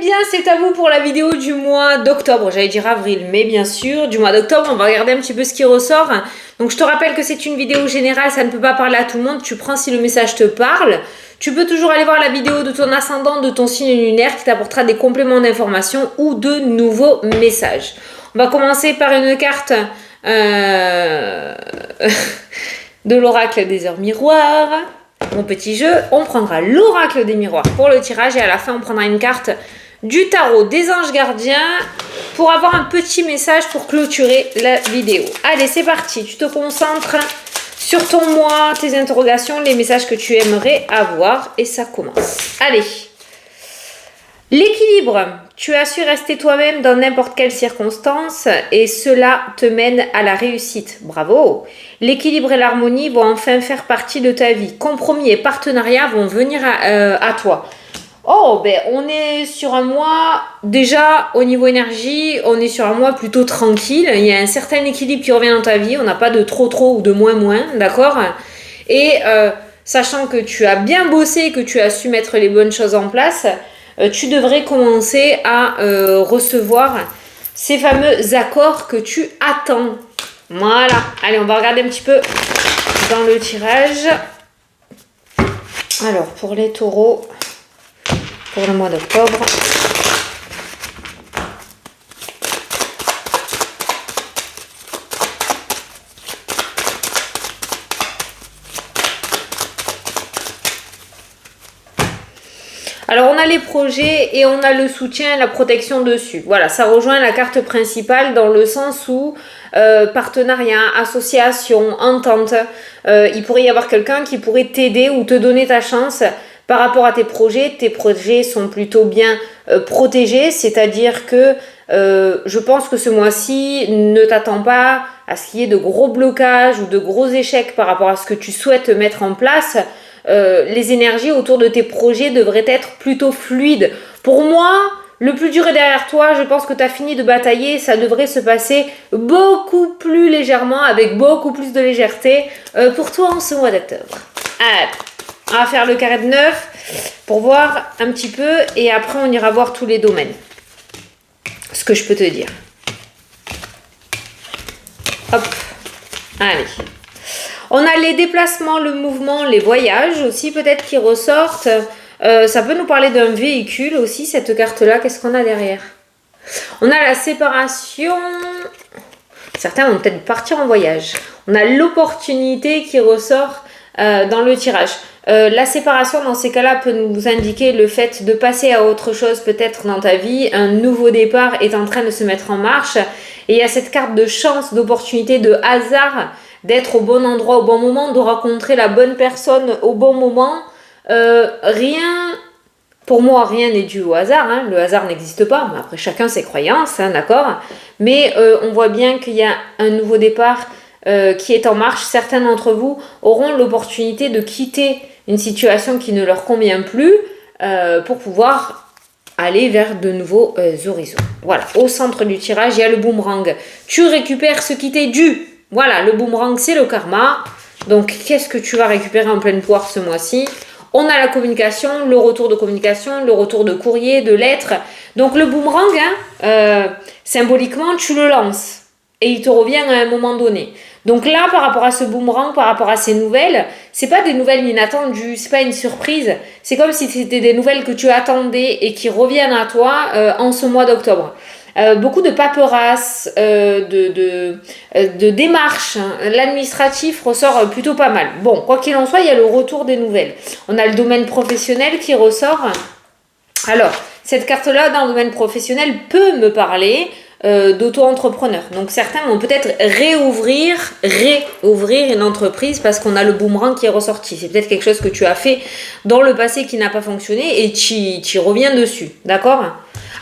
bien, c'est à vous pour la vidéo du mois d'octobre. J'allais dire avril, mais bien sûr, du mois d'octobre, on va regarder un petit peu ce qui ressort. Donc, je te rappelle que c'est une vidéo générale, ça ne peut pas parler à tout le monde. Tu prends si le message te parle. Tu peux toujours aller voir la vidéo de ton ascendant, de ton signe lunaire qui t'apportera des compléments d'information ou de nouveaux messages. On va commencer par une carte de l'oracle des heures miroirs. Mon petit jeu, on prendra l'oracle des miroirs pour le tirage et à la fin on prendra une carte du tarot des anges gardiens pour avoir un petit message pour clôturer la vidéo. Allez, c'est parti, tu te concentres sur ton mois, tes interrogations, les messages que tu aimerais avoir et ça commence. Allez, l'équilibre, tu as su rester toi-même dans n'importe quelle circonstance et cela te mène à la réussite. Bravo! L'équilibre et l'harmonie vont enfin faire partie de ta vie. Compromis et partenariat vont venir à toi. Oh, ben on est sur un mois, déjà au niveau énergie, on est sur un mois plutôt tranquille. Il y a un certain équilibre qui revient dans ta vie. On n'a pas de trop ou de moins, d'accord? Et sachant que tu as bien bossé, que tu as su mettre les bonnes choses en place, tu devrais commencer à recevoir ces fameux accords que tu attends. Voilà. Allez, on va regarder un petit peu dans le tirage. Alors, pour les taureaux, pour le mois d'octobre. Alors, on a les projets et on a le soutien et la protection dessus. Voilà, ça rejoint la carte principale dans le sens où partenariat, association, entente, il pourrait y avoir quelqu'un qui pourrait t'aider ou te donner ta chance par rapport à tes projets. Tes projets sont plutôt bien protégés, c'est-à-dire que je pense que ce mois-ci, ne t'attends pas à ce qu'il y ait de gros blocages ou de gros échecs par rapport à ce que tu souhaites mettre en place. Les énergies autour de tes projets devraient être plutôt fluides. Pour moi, le plus dur est derrière toi. Je pense que tu as fini de batailler. Ça devrait se passer beaucoup plus légèrement, avec beaucoup plus de légèreté pour toi en ce mois d'octobre. Allez, on va faire le carré de 9 pour voir un petit peu et après on ira voir tous les domaines. Ce que je peux te dire. Hop, allez. On a les déplacements, le mouvement, les voyages aussi peut-être qui ressortent. Ça peut nous parler d'un véhicule aussi, cette carte-là. Qu'est-ce qu'on a derrière? On a la séparation. Certains vont peut-être partir en voyage. On a l'opportunité qui ressort dans le tirage. La séparation dans ces cas-là peut nous indiquer le fait de passer à autre chose peut-être dans ta vie. Un nouveau départ est en train de se mettre en marche. Et il y a cette carte de chance, d'opportunité, de hasard, d'être au bon endroit au bon moment, de rencontrer la bonne personne au bon moment. Pour moi, rien n'est dû au hasard. Hein. Le hasard n'existe pas. Mais après, chacun ses croyances, hein, d'accord? Mais on voit bien qu'il y a un nouveau départ qui est en marche. Certains d'entre vous auront l'opportunité de quitter une situation qui ne leur convient plus pour pouvoir aller vers de nouveaux horizons. Voilà, au centre du tirage, il y a le boomerang. Tu récupères ce qui t'est dû. Voilà, le boomerang, c'est le karma. Donc, qu'est-ce que tu vas récupérer en pleine poire ce mois-ci? On a la communication, le retour de communication, le retour de courrier, de lettres. Donc, le boomerang, symboliquement, tu le lances. Et il te revient à un moment donné. Donc là, par rapport à ce boomerang, par rapport à ces nouvelles, c'est pas des nouvelles inattendues, c'est pas une surprise. C'est comme si c'était des nouvelles que tu attendais et qui reviennent à toi en ce mois d'octobre. Beaucoup de paperasse, de démarches, hein. L'administratif ressort plutôt pas mal. Bon, quoi qu'il en soit, il y a le retour des nouvelles. On a le domaine professionnel qui ressort. Alors, cette carte-là, dans le domaine professionnel, peut me parler d'auto-entrepreneur. Donc, certains vont peut-être réouvrir une entreprise parce qu'on a le boomerang qui est ressorti. C'est peut-être quelque chose que tu as fait dans le passé qui n'a pas fonctionné et tu reviens dessus. D'accord ?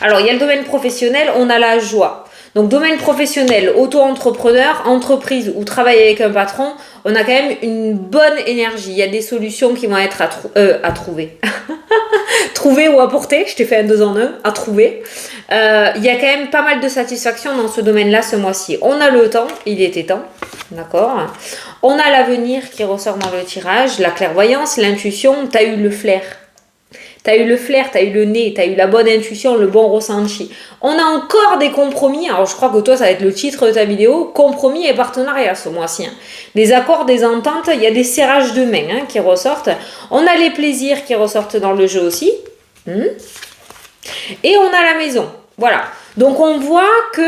Alors, il y a le domaine professionnel, on a la joie. Donc, domaine professionnel, auto-entrepreneur, entreprise ou travail avec un patron, on a quand même une bonne énergie. Il y a des solutions qui vont être à trouver. Trouver ou apporter, je t'ai fait un 2 en 1, à trouver. Il y a quand même pas mal de satisfaction dans ce domaine-là ce mois-ci. On a le temps, il était temps, d'accord. On a l'avenir qui ressort dans le tirage, la clairvoyance, l'intuition, tu as eu le flair. tu as eu le flair, tu as eu le nez, tu as eu la bonne intuition, le bon ressenti. On a encore des compromis. Alors, je crois que toi, ça va être le titre de ta vidéo. Compromis et partenariat ce mois-ci. Hein. Des accords, des ententes, il y a des serrages de main qui ressortent. On a les plaisirs qui ressortent dans le jeu aussi. Et on a la maison. Voilà. Donc on voit que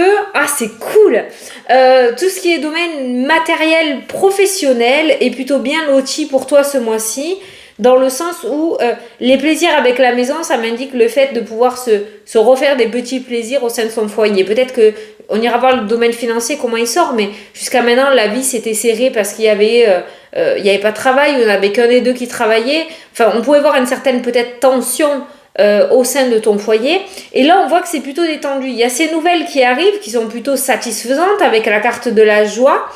c'est cool. Tout ce qui est domaine matériel professionnel est plutôt bien loti pour toi ce mois-ci, dans le sens où les plaisirs avec la maison, ça m'indique le fait de pouvoir se refaire des petits plaisirs au sein de son foyer. Peut-être que on ira voir le domaine financier comment il sort, mais jusqu'à maintenant la vie s'était serrée parce qu'il y avait pas de travail, on n'avait qu'un des deux qui travaillait. Enfin, on pouvait voir une certaine peut-être tension au sein de ton foyer. Et là, on voit que c'est plutôt détendu. Il y a ces nouvelles qui arrivent, qui sont plutôt satisfaisantes avec la carte de la joie,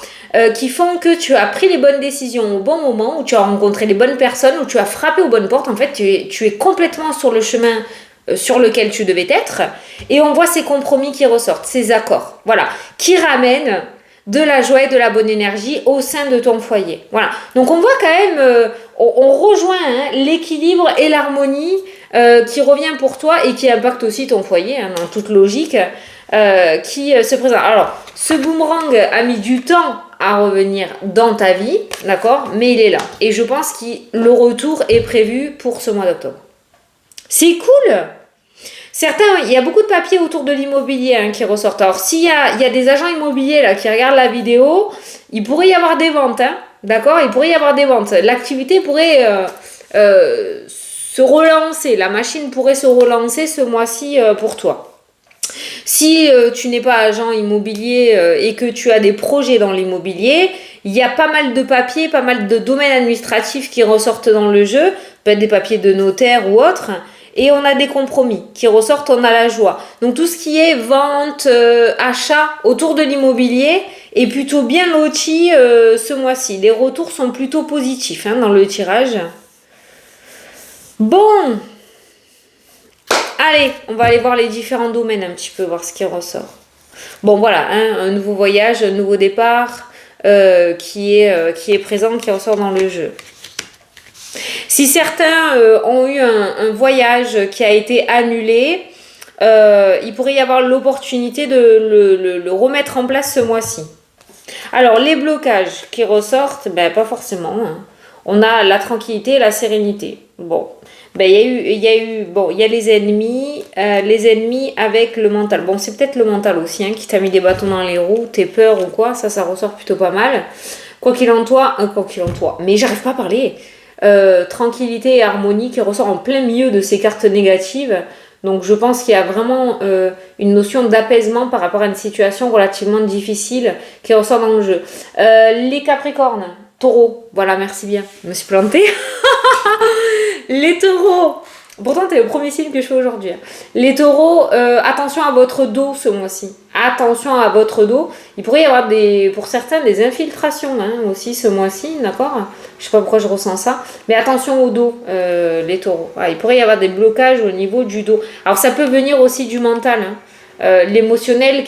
qui font que tu as pris les bonnes décisions au bon moment, où tu as rencontré les bonnes personnes, où tu as frappé aux bonnes portes. En fait, tu es complètement sur le chemin sur lequel tu devais être. Et on voit ces compromis qui ressortent, ces accords, voilà, qui ramènent de la joie et de la bonne énergie au sein de ton foyer. Voilà. Donc on voit quand même, on rejoint l'équilibre et l'harmonie qui revient pour toi et qui impacte aussi ton foyer, dans toute logique, qui se présente. Alors, ce boomerang a mis du temps à revenir dans ta vie, d'accord, mais il est là. Et je pense que le retour est prévu pour ce mois d'octobre. C'est cool! Certains, il y a beaucoup de papiers autour de l'immobilier qui ressortent. Alors, s'il y a des agents immobiliers là, qui regardent la vidéo, il pourrait y avoir des ventes, d'accord? Il pourrait y avoir des ventes. L'activité pourrait se relancer. La machine pourrait se relancer ce mois-ci pour toi. Si tu n'es pas agent immobilier et que tu as des projets dans l'immobilier, il y a pas mal de papiers, pas mal de domaines administratifs qui ressortent dans le jeu, peut-être des papiers de notaire ou autres. Et on a des compromis qui ressortent, on a la joie. Donc tout ce qui est vente, achat autour de l'immobilier est plutôt bien loti ce mois-ci. Les retours sont plutôt positifs dans le tirage. Bon, allez, on va aller voir les différents domaines un petit peu, voir ce qui ressort. Bon voilà, un nouveau voyage, un nouveau départ qui est présent, qui ressort dans le jeu. Si certains ont eu un voyage qui a été annulé, il pourrait y avoir l'opportunité de le remettre en place ce mois-ci. Alors, les blocages qui ressortent, pas forcément. On a la tranquillité et la sérénité. Bon, il y a les ennemis avec le mental. Bon, c'est peut-être le mental aussi qui t'a mis des bâtons dans les roues, tes peurs ou quoi, ça ressort plutôt pas mal. Quoi qu'il en soit, mais j'arrive pas à parler. Tranquillité et harmonie qui ressort en plein milieu de ces cartes négatives. Donc je pense qu'il y a vraiment une notion d'apaisement par rapport à une situation relativement difficile qui ressort dans le jeu. Les Capricornes, Taureaux, voilà, merci bien, je me suis plantée. Les Taureaux, pourtant t'es le premier signe que je fais aujourd'hui. Les Taureaux, attention à votre dos ce mois-ci. Attention à votre dos. Il pourrait y avoir pour certains des infiltrations aussi ce mois-ci, d'accord? Je sais pas pourquoi je ressens ça. Mais attention au dos, les Taureaux. Il pourrait y avoir des blocages au niveau du dos. Alors ça peut venir aussi du mental. L'émotionnel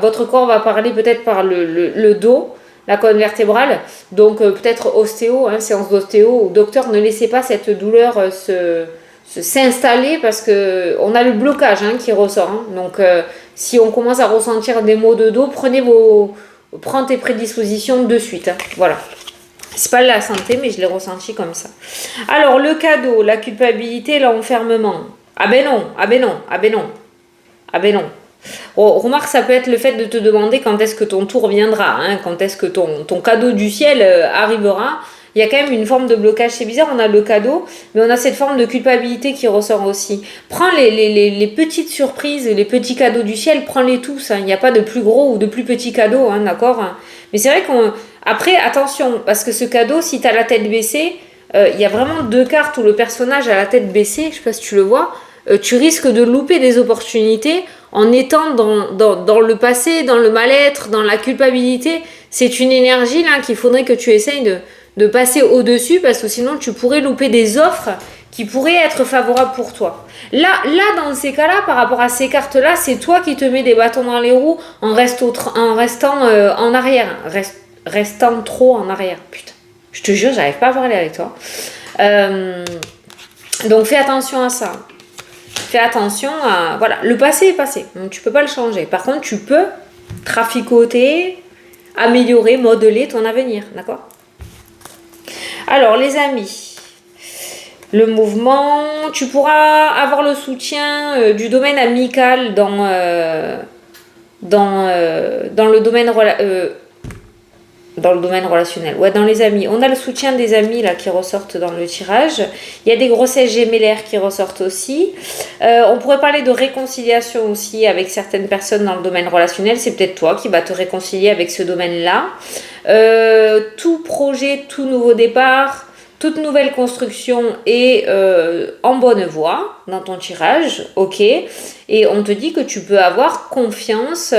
votre corps va parler peut-être par le dos, la colonne vertébrale. Donc peut-être ostéo, séance d'ostéo ou docteur, ne laissez pas cette douleur s'installer parce que on a le blocage qui ressort. Donc si on commence à ressentir des maux de dos, prends tes prédispositions de suite. Voilà. C'est pas la santé, mais je l'ai ressenti comme ça. Alors, le cadeau, la culpabilité, l'enfermement. Ah ben non. Remarque, ça peut être le fait de te demander quand est-ce que ton tour viendra, quand est-ce que ton cadeau du ciel arrivera. Il y a quand même une forme de blocage, c'est bizarre, on a le cadeau, mais on a cette forme de culpabilité qui ressort aussi. Prends les petites surprises, les petits cadeaux du ciel, prends-les tous, il n'y a pas de plus gros ou de plus petits cadeaux, d'accord. Mais c'est vrai après, attention, parce que ce cadeau, si tu as la tête baissée, il y a vraiment deux cartes où le personnage a la tête baissée, je ne sais pas si tu le vois, tu risques de louper des opportunités en étant dans le passé, dans le mal-être, dans la culpabilité. C'est une énergie là qu'il faudrait que tu essayes de passer au-dessus parce que sinon tu pourrais louper des offres qui pourraient être favorables pour toi. Là dans ces cas-là, par rapport à ces cartes-là, c'est toi qui te mets des bâtons dans les roues en restant en arrière. Restant trop en arrière. Putain, je te jure, j'arrive pas à parler avec toi. Donc fais attention à ça. Fais attention à... Voilà, le passé est passé. Donc tu peux pas le changer. Par contre, tu peux traficoter, améliorer, modeler ton avenir. D'accord? Alors, les amis, le mouvement, tu pourras avoir le soutien du domaine amical dans le domaine dans le domaine relationnel. Ouais, dans les amis. On a le soutien des amis là qui ressortent dans le tirage. Il y a des grossesses gémellaires qui ressortent aussi. On pourrait parler de réconciliation aussi avec certaines personnes dans le domaine relationnel. C'est peut-être toi qui vas te réconcilier avec ce domaine-là. Tout projet, tout nouveau départ, toute nouvelle construction est en bonne voie dans ton tirage. Ok. Et on te dit que tu peux avoir confiance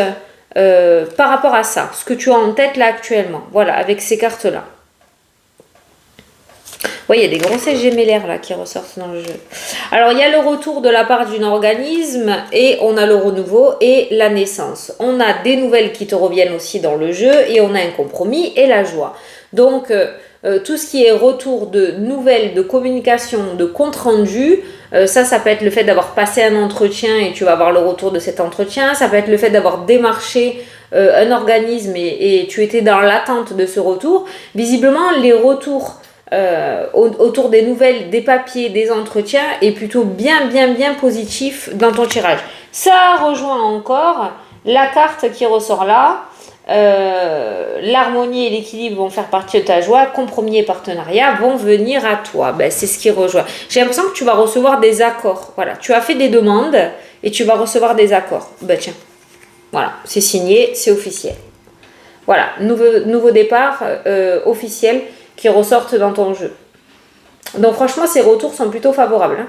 par rapport à ça, ce que tu as en tête là actuellement, voilà, avec ces cartes-là. Oui, il y a des grossesses gémellaires là qui ressortent dans le jeu. Alors, il y a le retour de la part d'un organisme et on a le renouveau et la naissance. On a des nouvelles qui te reviennent aussi dans le jeu et on a un compromis et la joie. Donc, tout ce qui est retour de nouvelles, de communication, de compte rendu, ça peut être le fait d'avoir passé un entretien et tu vas avoir le retour de cet entretien. Ça peut être le fait d'avoir démarché un organisme et tu étais dans l'attente de ce retour. Visiblement, les retours autour des nouvelles, des papiers, des entretiens est plutôt bien positif dans ton tirage. Ça rejoint encore la carte qui ressort là. L'harmonie et l'équilibre vont faire partie de ta joie, compromis et partenariat vont venir à toi. Ben, c'est ce qui rejoint. J'ai l'impression que tu vas recevoir des accords. Voilà, tu as fait des demandes et tu vas recevoir des accords. Ben tiens, voilà, c'est signé, c'est officiel. Voilà, nouveau départ officiel qui ressortent dans ton jeu. Donc franchement, ces retours sont plutôt favorables.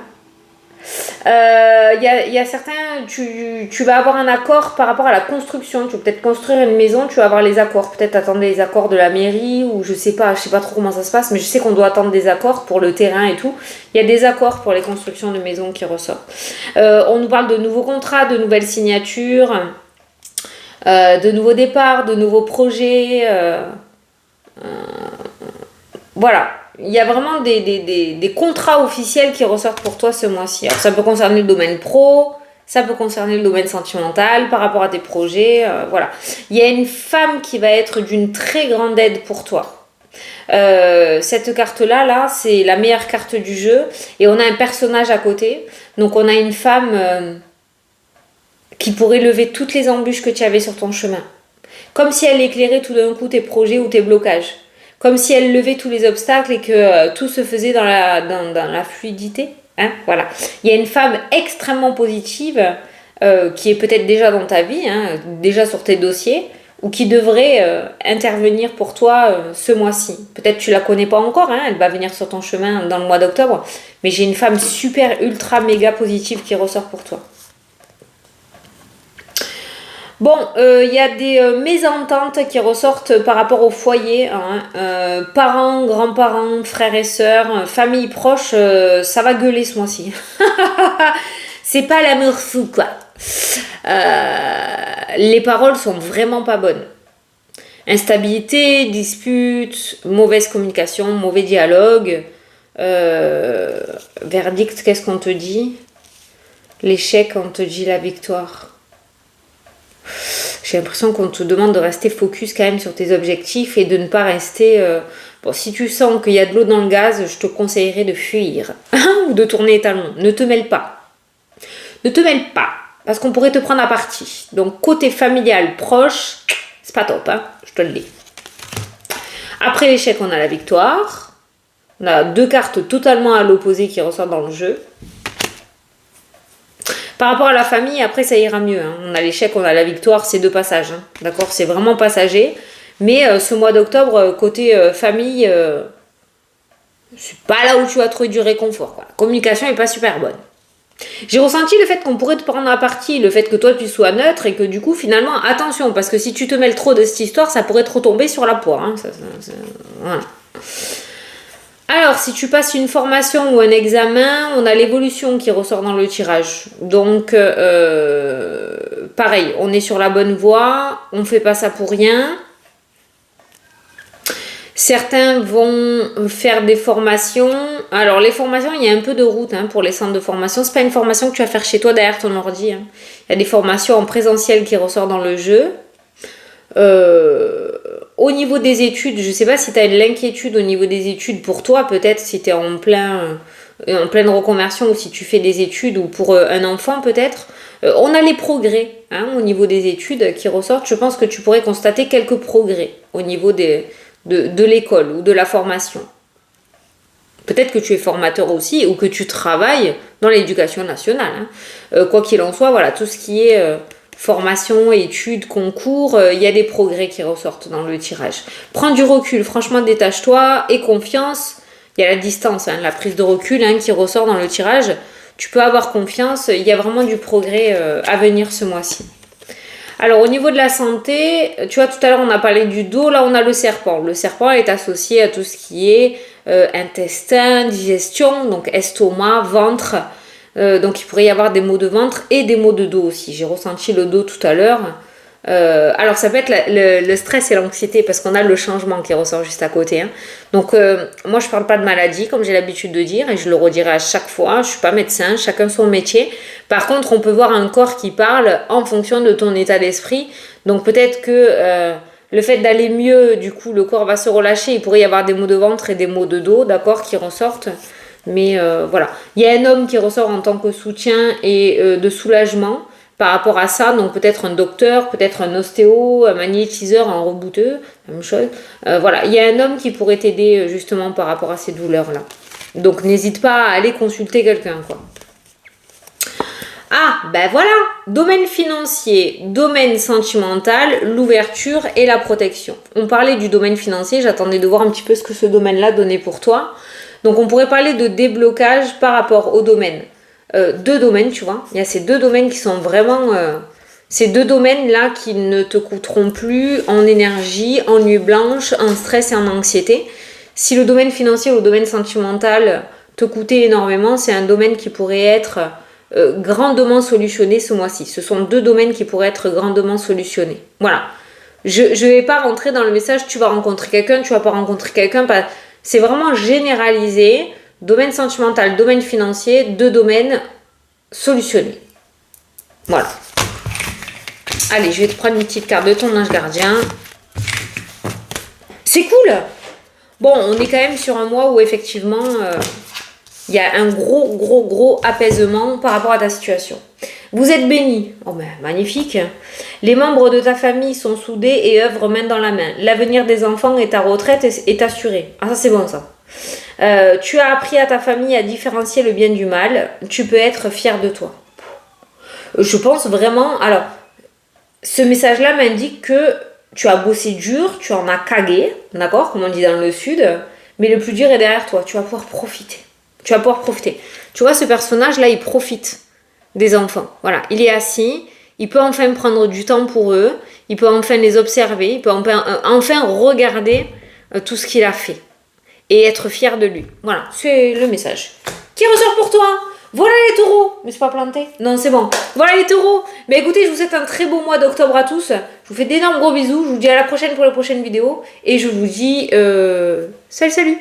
Y a certains, tu vas avoir un accord par rapport à la construction. Tu vas peut-être construire une maison, tu vas avoir les accords. Peut-être attendre les accords de la mairie ou je sais pas trop comment ça se passe, mais je sais qu'on doit attendre des accords pour le terrain et tout. Il y a des accords pour les constructions de maisons qui ressortent. On nous parle de nouveaux contrats, de nouvelles signatures, de nouveaux départs, de nouveaux projets. Voilà. Il y a vraiment des contrats officiels qui ressortent pour toi ce mois-ci. Alors, ça peut concerner le domaine pro, ça peut concerner le domaine sentimental, par rapport à tes projets, voilà. Il y a une femme qui va être d'une très grande aide pour toi. Cette carte-là, là, c'est la meilleure carte du jeu. Et on a un personnage à côté. Donc, on a une femme qui pourrait lever toutes les embûches que tu avais sur ton chemin. Comme si elle éclairait tout d'un coup tes projets ou tes blocages. Comme si elle levait tous les obstacles et que tout se faisait dans la fluidité. Hein, voilà. Il y a une femme extrêmement positive qui est peut-être déjà dans ta vie, hein, déjà sur tes dossiers, ou qui devrait intervenir pour toi ce mois-ci. Peut-être tu la connais pas encore, hein, elle va venir sur ton chemin dans le mois d'octobre, mais j'ai une femme super, ultra, méga positive qui ressort pour toi. Bon, y a des mésententes qui ressortent par rapport au foyer, hein, parents, grands-parents, frères et sœurs, famille proche, ça va gueuler ce mois-ci. C'est pas l'amour fou, quoi. Les paroles sont vraiment pas bonnes. Instabilité, dispute, mauvaise communication, mauvais dialogue. Verdict, qu'est-ce qu'on te dit? L'échec, on te dit la victoire. J'ai l'impression qu'on te demande de rester focus quand même sur tes objectifs et de ne pas rester... Bon, si tu sens qu'il y a de l'eau dans le gaz, je te conseillerais de fuir ou de tourner les talons. Ne te mêle pas. Ne te mêle pas, parce qu'on pourrait te prendre à partie. Donc, côté familial, proche, c'est pas top, hein, je te le dis. Après l'échec, on a la victoire. On a deux cartes totalement à l'opposé qui ressortent dans le jeu. Par rapport à la famille, après ça ira mieux. Hein. On a l'échec, on a la victoire, c'est deux passages. Hein. D'accord, c'est vraiment passager. Mais ce mois d'octobre, côté famille, c'est pas là où tu vas trouver du réconfort. Quoi. La communication n'est pas super bonne. J'ai ressenti le fait qu'on pourrait te prendre à partie, le fait que toi tu sois neutre et que du coup finalement, attention, parce que si tu te mêles trop de cette histoire, ça pourrait te retomber sur la poire. Hein. Voilà. Alors, si tu passes une formation ou un examen, on a l'évolution qui ressort dans le tirage. Donc, pareil, on est sur la bonne voie, on ne fait pas ça pour rien. Certains vont faire des formations. Alors, les formations, il y a un peu de route pour les centres de formation. C'est pas une formation que tu vas faire chez toi derrière ton ordi. Il y a des formations en présentiel qui ressortent dans le jeu. Au niveau des études, je sais pas si tu as de l'inquiétude au niveau des études pour toi, peut-être si tu es en pleine reconversion ou si tu fais des études ou pour un enfant peut-être. On a les progrès au niveau des études qui ressortent. Je pense que tu pourrais constater quelques progrès au niveau de l'école ou de la formation. Peut-être que tu es formateur aussi ou que tu travailles dans l'éducation nationale. Quoi qu'il en soit, voilà, tout ce qui est formation, études, concours, il y a des progrès qui ressortent dans le tirage. Prends du recul, franchement, détache-toi, aie confiance. Il y a la distance, la prise de recul qui ressort dans le tirage. Tu peux avoir confiance, il y a vraiment du progrès à venir ce mois-ci. Alors au niveau de la santé, tu vois, tout à l'heure on a parlé du dos, là on a le serpent. Le serpent est associé à tout ce qui est intestin, digestion, donc estomac, ventre. Donc il pourrait y avoir des maux de ventre et des maux de dos aussi. J'ai ressenti le dos tout à l'heure. Alors ça peut être le stress et l'anxiété parce qu'on a le changement qui ressort juste à côté. Donc moi je parle pas de maladie comme j'ai l'habitude de dire et je le redirai à chaque fois. Je suis pas médecin, chacun son métier. Par contre on peut voir un corps qui parle en fonction de ton état d'esprit. Donc peut-être que le fait d'aller mieux, du coup le corps va se relâcher. Il pourrait y avoir des maux de ventre et des maux de dos, d'accord, qui ressortent. Mais voilà, il y a un homme qui ressort en tant que soutien et de soulagement par rapport à ça, donc peut-être un docteur, peut-être un ostéo, un magnétiseur, un rebouteux, même chose. Voilà, il y a un homme qui pourrait t'aider justement par rapport à ces douleurs-là. Donc n'hésite pas à aller consulter quelqu'un, quoi. Ah, ben voilà, domaine financier, domaine sentimental, l'ouverture et la protection. On parlait du domaine financier, j'attendais de voir un petit peu ce que ce domaine-là donnait pour toi. Donc on pourrait parler de déblocage par rapport au domaine. Deux domaines, tu vois. Il y a ces deux domaines qui sont vraiment... ces deux domaines-là qui ne te coûteront plus en énergie, en nuit blanche, en stress et en anxiété. Si le domaine financier ou le domaine sentimental te coûtait énormément, c'est un domaine qui pourrait être grandement solutionné ce mois-ci. Ce sont deux domaines qui pourraient être grandement solutionnés. Voilà. Je ne vais pas rentrer dans le message, tu vas rencontrer quelqu'un, tu vas pas rencontrer quelqu'un. C'est vraiment généralisé. Domaine sentimental, domaine financier, deux domaines solutionnés. Voilà. Allez, je vais te prendre une petite carte de ton ange gardien. C'est cool. Bon, on est quand même sur un mois où effectivement, il y a un gros apaisement par rapport à ta situation. Vous êtes bénis. Oh ben, magnifique. Les membres de ta famille sont soudés et œuvrent main dans la main. L'avenir des enfants et ta retraite est assuré. Ah, ça c'est bon ça. Tu as appris à ta famille à différencier le bien du mal. Tu peux être fier de toi. Je pense vraiment... Alors, ce message-là m'indique que tu as bossé dur, tu en as cagué, d'accord, comme on dit dans le sud, mais le plus dur est derrière toi. Tu vas pouvoir profiter. Tu vas pouvoir profiter. Tu vois, ce personnage-là, il profite des enfants. Voilà, il est assis, il peut enfin prendre du temps pour eux, il peut enfin les observer, il peut enfin regarder tout ce qu'il a fait. Et être fier de lui. Voilà, c'est le message. Qui ressort pour toi? Voilà les taureaux. Mais c'est pas planté? Non, c'est bon. Voilà les taureaux. Mais écoutez, je vous souhaite un très beau mois d'octobre à tous. Je vous fais d'énormes gros bisous. Je vous dis à la prochaine pour la prochaine vidéo. Et je vous dis salut.